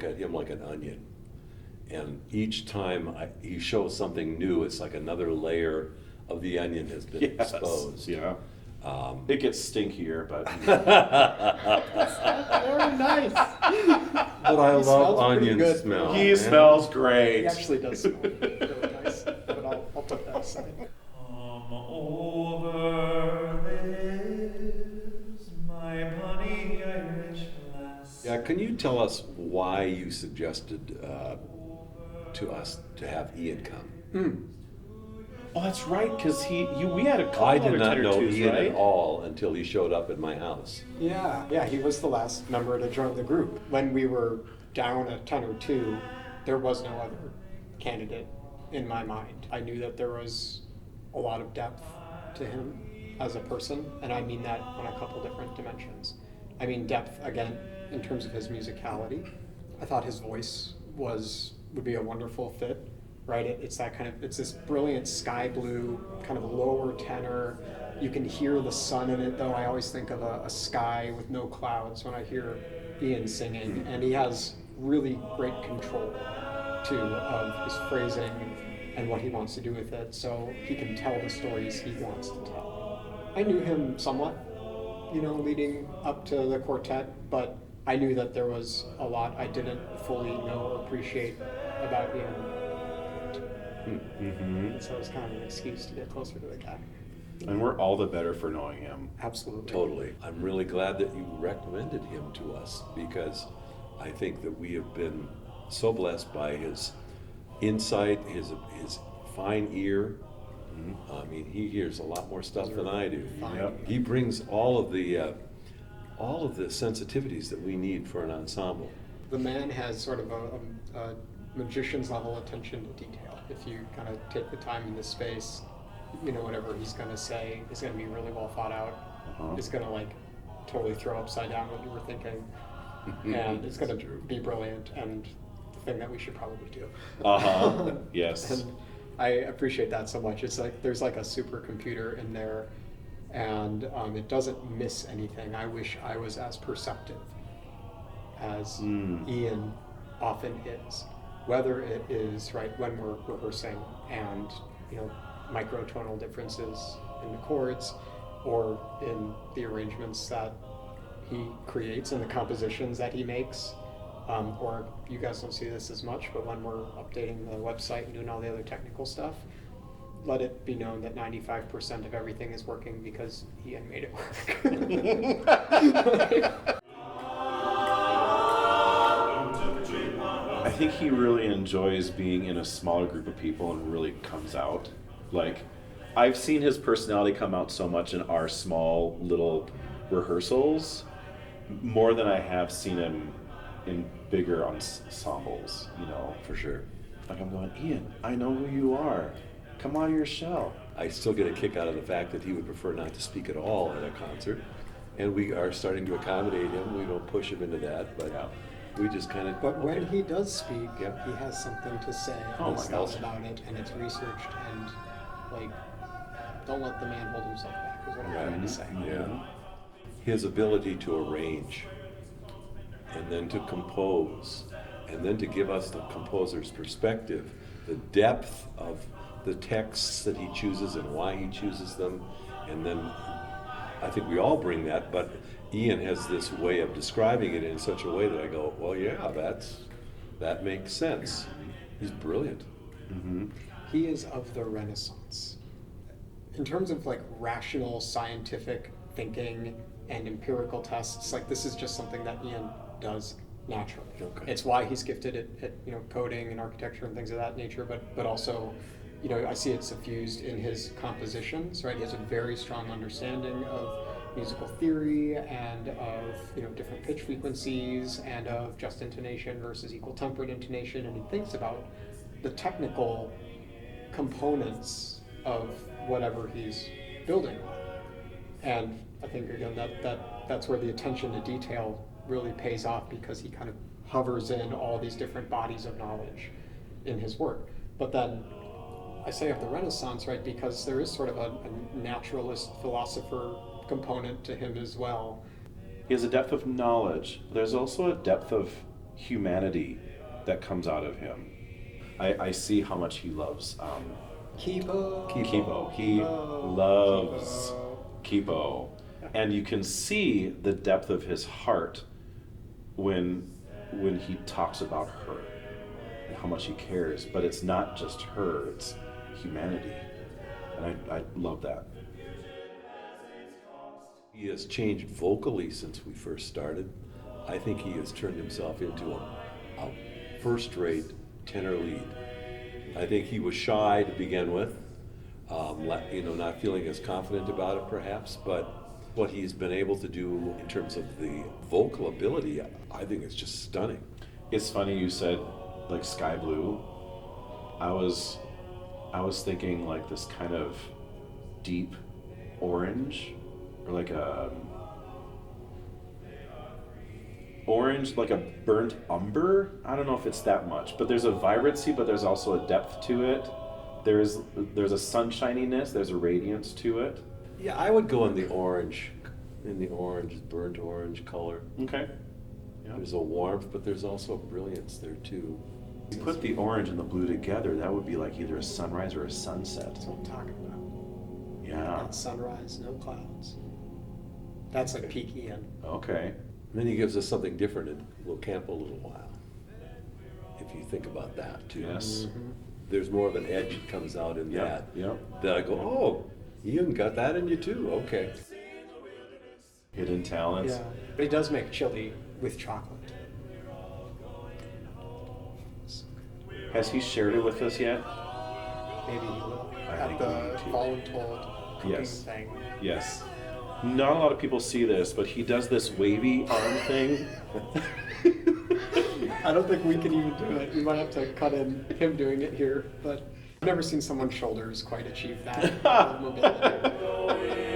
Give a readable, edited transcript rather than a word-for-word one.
look at him like an onion. And each time he shows something new, it's like another layer of the onion has been exposed. Yeah. It gets stinkier, but Very nice. But I He love smells pretty onion good. smell. he man. smells great. He actually does smell really nice, but I'll put that aside. Come over this, my bonny Irish lass. Yeah, can you tell us why you suggested to us to have Ian come? Oh, that's right, because we had a couple I other did not tenor know twos, Ian right? at all until he showed up at my house. Yeah, he was the last member to join the group. When we were down at tenor 2, there was no other candidate in my mind. I knew that there was a lot of depth to him as a person, and I mean that on a couple different dimensions. I mean depth, again, in terms of his musicality. I thought his voice would be a wonderful fit, right? It's this brilliant sky blue, kind of lower tenor. You can hear the sun in it, though. I always think of a sky with no clouds when I hear Ian singing, and he has really great control, too, of his phrasing and what he wants to do with it, so he can tell the stories he wants to tell. I knew him somewhat, leading up to the quartet, but I knew that there was a lot I didn't fully know or appreciate about Ian. So it was kind of an excuse to get closer to the guy. And we're all the better for knowing him. Absolutely. Totally. I'm really glad that you recommended him to us, because I think that we have been so blessed by his insight, his fine ear. I mean, he hears a lot more stuff than I do. Yep. He brings all of the sensitivities that we need for an ensemble. The man has sort of a magician's level attention to detail. If you kind of take the time in the space, whatever he's going to say is going to be really well thought out. It's going to totally throw upside down what you were thinking, and it's going to be brilliant and the thing that we should probably do. Yes. And I appreciate that so much. It's like there's like a supercomputer in there, and it doesn't miss anything. I wish I was as perceptive as Ian often is, whether it is right when we're rehearsing and microtonal differences in the chords, or in the arrangements that he creates and the compositions that he makes. Or you guys don't see this as much, but when we're updating the website and doing all the other technical stuff, let it be known that 95% of everything is working because Ian made it work. I think he really enjoys being in a smaller group of people and really comes out. I've seen his personality come out so much in our small little rehearsals, more than I have seen him in bigger ensembles, For sure. I'm going, Ian, I know who you are. Come out of your shell. I still get a kick out of the fact that he would prefer not to speak at all at a concert, and we are starting to accommodate him. We don't push him into that, but we just kind of. But when he does speak, he has something to say. Oh He's my thought gosh. about it, and it's researched, and don't let the man hold himself back, is what I'm trying to say. Yeah. His ability to arrange, and then to compose, and then to give us the composer's perspective, the depth of the texts that he chooses and why he chooses them, and then I think we all bring that, but Ian has this way of describing it in such a way that I go, well, yeah, that makes sense. He's brilliant. He is of the Renaissance. In terms of rational scientific thinking and empirical tests, this is just something that Ian does naturally. Okay. It's why he's gifted at coding and architecture and things of that nature, but also, I see it suffused in his compositions, right? He has a very strong understanding of musical theory and of different pitch frequencies and of just intonation versus equal tempered intonation, and he thinks about the technical components of whatever he's building on. And I think again that's where the attention to detail really pays off, because he kind of hovers in all these different bodies of knowledge in his work. But then I say of the Renaissance, right, because there is sort of a naturalist philosopher component to him as well. He has a depth of knowledge. There's also a depth of humanity that comes out of him. I see how much he loves Kipo. Kipo. He loves Kipo. And you can see the depth of his heart when he talks about her and how much he cares. But it's not just her, it's humanity. And I love that. He has changed vocally since we first started. I think he has turned himself into a first-rate tenor lead. I think he was shy to begin with, not feeling as confident about it perhaps, but what he's been able to do in terms of the vocal ability, I think it's just stunning. It's funny you said like sky blue. I was thinking like this kind of deep orange, or like a orange, like a burnt umber. I don't know if it's that much, but there's a vibrancy, but there's also a depth to it. There's a sunshininess, there's a radiance to it. Yeah, I would go in the burnt orange color. Okay. Yeah. There's a warmth, but there's also a brilliance there too. You put the orange and the blue together, that would be like either a sunrise or a sunset. That's what I'm talking about. Yeah. That sunrise, no clouds. That's like peak Ian. Okay. And then he gives us something different, and we'll camp a little while. If you think about that too. Yes. There's more of an edge that comes out in that. Yep. That I go, oh, Ian got that in you too. Okay. Hidden talents. Yeah, but he does make chili with chocolate. Has he shared it with us yet? Maybe he will I at think the we need to. voluntold cooking Yes. thing. Yes. Not a lot of people see this, but he does this wavy arm thing. I don't think we can even do it. We might have to cut in him doing it here, but I've never seen someone's shoulders quite achieve that mobility.